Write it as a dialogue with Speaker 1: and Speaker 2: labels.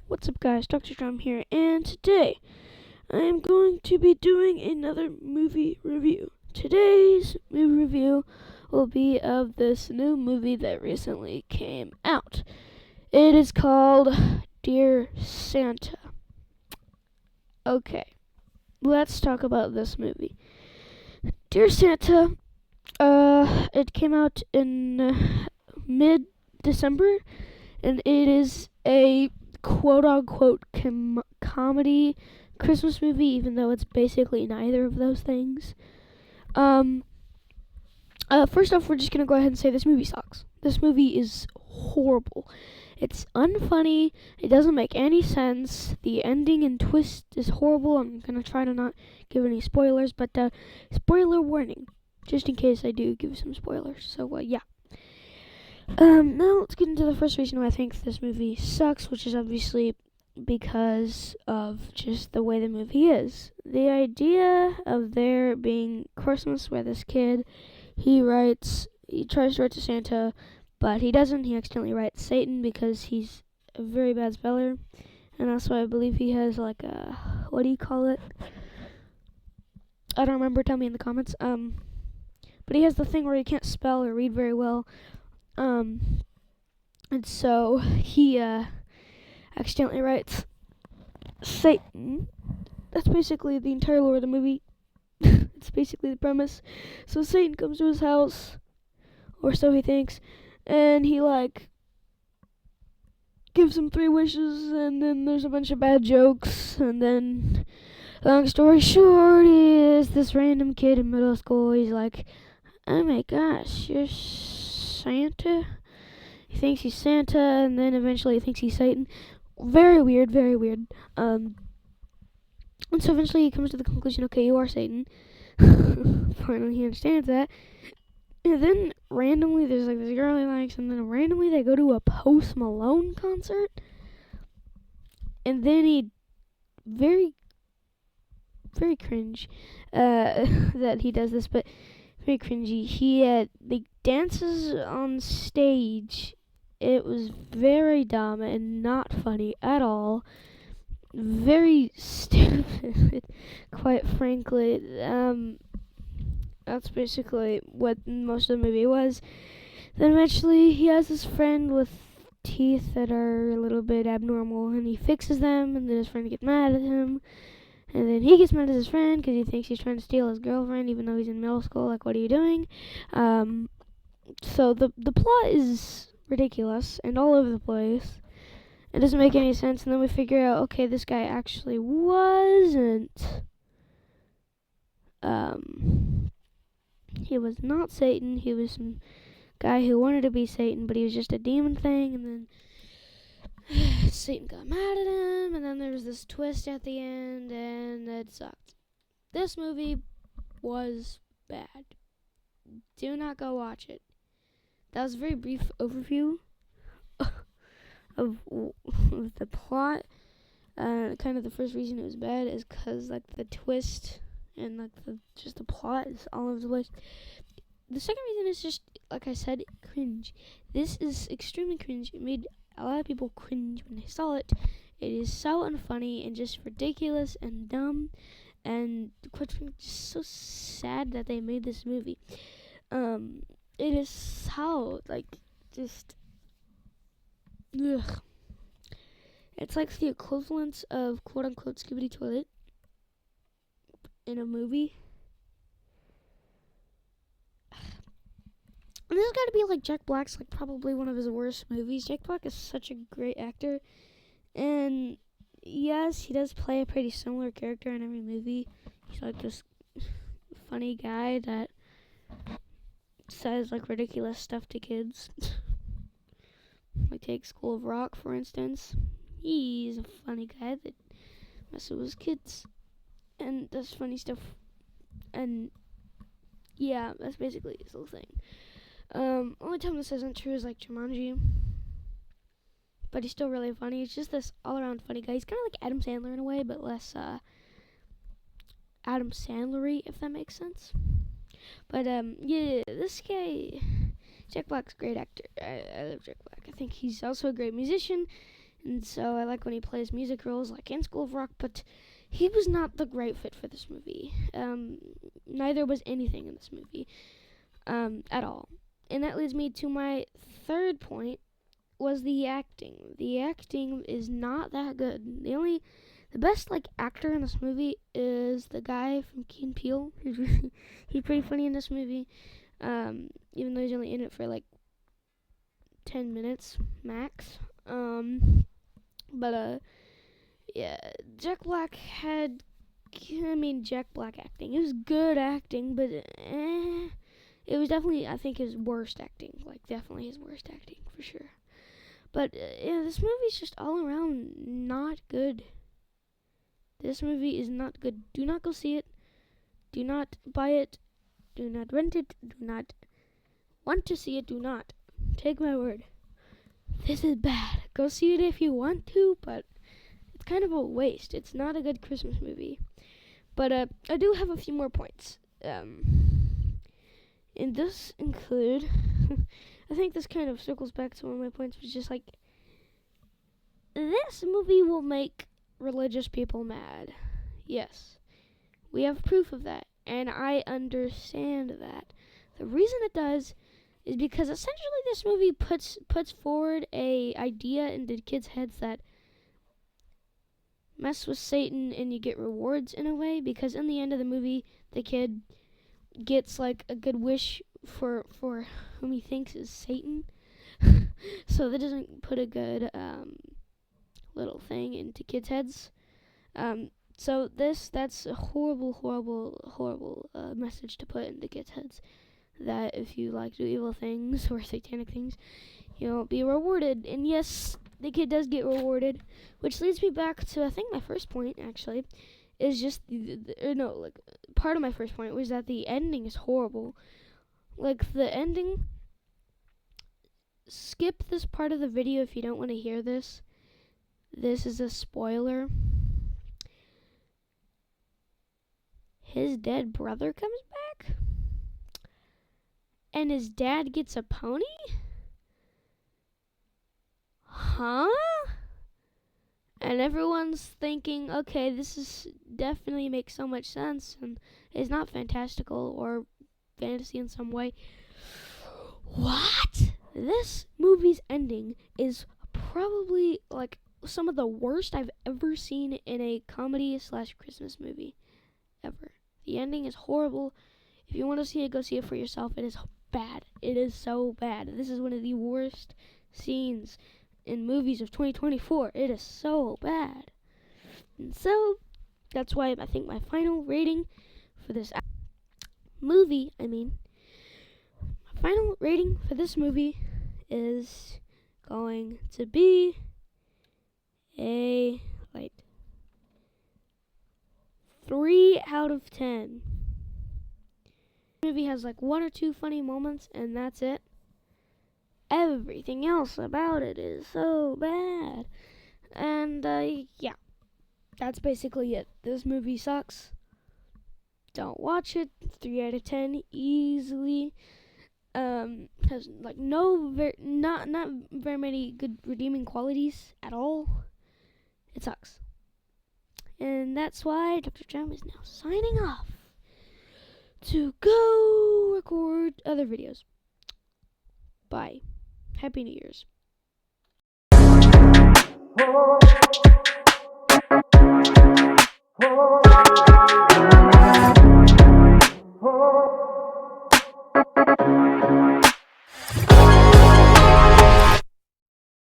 Speaker 1: What's up, guys? DrDrum here, and today I am going to be doing another movie review. Today's movie review will be of this new movie that recently came out. It is called Dear Santa. Okay, let's talk about this movie. Dear Santa, it came out in mid-December, and it is a quote-unquote comedy Christmas movie, even though it's basically neither of those things. First off, we're just gonna go ahead and say this movie sucks. This movie is horrible. It's unfunny. It doesn't make any sense. The ending and twist is horrible. I'm gonna try to not give any spoilers, but spoiler warning, just in case I do give some spoilers. So yeah. Now let's get into the first reason why I think this movie sucks, which is obviously because of just the way the movie is. The idea of there being Christmas where this kid, he tries to write to Santa, but he doesn't. He accidentally writes Satan because he's a very bad speller. And also I believe he has like a, what do you call it? I don't remember, tell me in the comments. But he has the thing where he can't spell or read very well. And so he accidentally writes Satan. That's basically the entire lore of the movie. It's basically the premise. So Satan comes to his house, or so he thinks, and he gives him 3 wishes, and then there's a bunch of bad jokes, and then long story short is this random kid in middle school, he's like, oh my gosh, you're Santa? He thinks he's Santa, and then eventually he thinks he's Satan. Very weird, very weird. And so eventually he comes to the conclusion, okay, you are Satan. Finally he understands that. And then randomly there's like this girl he likes, and then randomly they go to a Post Malone concert. And then he very cringe that he does this, but very cringy. He dances on stage. It was very dumb and not funny at all. Very stupid, quite frankly. That's basically what most of the movie was. Then eventually he has this friend with teeth that are a little bit abnormal, and he fixes them, and then his friend gets mad at him. And then he gets mad at his friend because he thinks he's trying to steal his girlfriend, even though he's in middle school. Like, what are you doing? So the plot is ridiculous and all over the place. It doesn't make any sense. And then we figure out, okay, this guy actually wasn't. He was not Satan. He was some guy who wanted to be Satan, but he was just a demon thing. And then Satan got mad at him, and then there was this twist at the end, and it sucked. This movie was bad. Do not go watch it. That was a very brief overview of the plot. Kind of the first reason it was bad is because the twist and the plot is all over the place. The second reason is just, like I said, cringe. This is extremely cringe. It made a lot of people cringe when they saw it. It is so unfunny and just ridiculous and dumb, and quite frankly, just so sad that they made this movie. It is so just ugh. It's like the equivalent of quote unquote Skibidi Toilet in a movie. And this has got to be Jack Black's probably one of his worst movies. Jack Black is such a great actor, and yes, he does play a pretty similar character in every movie. He's this funny guy that says ridiculous stuff to kids. Take School of Rock, for instance. He's a funny guy that messes with kids and does funny stuff. And yeah, that's basically his whole thing. Only time this isn't true is Jumanji. But he's still really funny. He's just this all-around funny guy. He's kind of like Adam Sandler in a way, but less Adam Sandler-y, if that makes sense. But yeah, this guy, Jack Black's a great actor. I love Jack Black. I think he's also a great musician, and so I like when he plays music roles like in School of Rock, but he was not the great fit for this movie. Neither was anything in this movie at all. And that leads me to my third point, was the acting. The acting is not that good. The best actor in this movie is the guy from Key and Peele. He's pretty funny in this movie. Even though he's only in it for 10 minutes max. Yeah, Jack Black acting. It was good acting, but it was definitely, I think, his worst acting. Definitely his worst acting, for sure. But, yeah, this movie's just all around not good. This movie is not good. Do not go see it. Do not buy it. Do not rent it. Do not want to see it. Do not. Take my word. This is bad. Go see it if you want to, but it's kind of a waste. It's not a good Christmas movie. But I do have a few more points. And this include... I think this kind of circles back to one of my points, which is just this movie will make religious people mad. Yes. We have proof of that, and I understand that. The reason it does is because essentially this movie puts forward a idea into kids' heads that mess with Satan and you get rewards in a way, because in the end of the movie, the kid gets a good wish for whom he thinks is Satan. So that doesn't put a good little thing into kids' heads. So that's a horrible message to put into kids' heads, that if you do evil things or satanic things, you'll be rewarded. And yes, the kid does get rewarded, which leads me back to, I think, my first point, actually, is just, part of my first point was that the ending is horrible. The ending, skip this part of the video if you don't want to hear this. This is a spoiler. His dead brother comes back, and his dad gets a pony? Huh? And everyone's thinking, okay, this is definitely makes so much sense, and it's not fantastical or fantasy in some way. What? This movie's ending is probably some of the worst I've ever seen in a comedy / Christmas movie ever. The ending is horrible. If you want to see it, go see it for yourself. It is bad. It is so bad. This is one of the worst scenes in movies of 2024. It is so bad. And so, that's why I think my final rating for this movie, my final rating for this movie is going to be a 3 out of 10. The movie has 1 or 2 funny moments, and that's it. Everything else about it is so bad. And yeah, that's basically it. This movie sucks. Don't watch it. 3 out of 10 easily. Has not very many good redeeming qualities at all. It sucks. And that's why DrDrum is now signing off to go record other videos. Bye. Happy New Year's.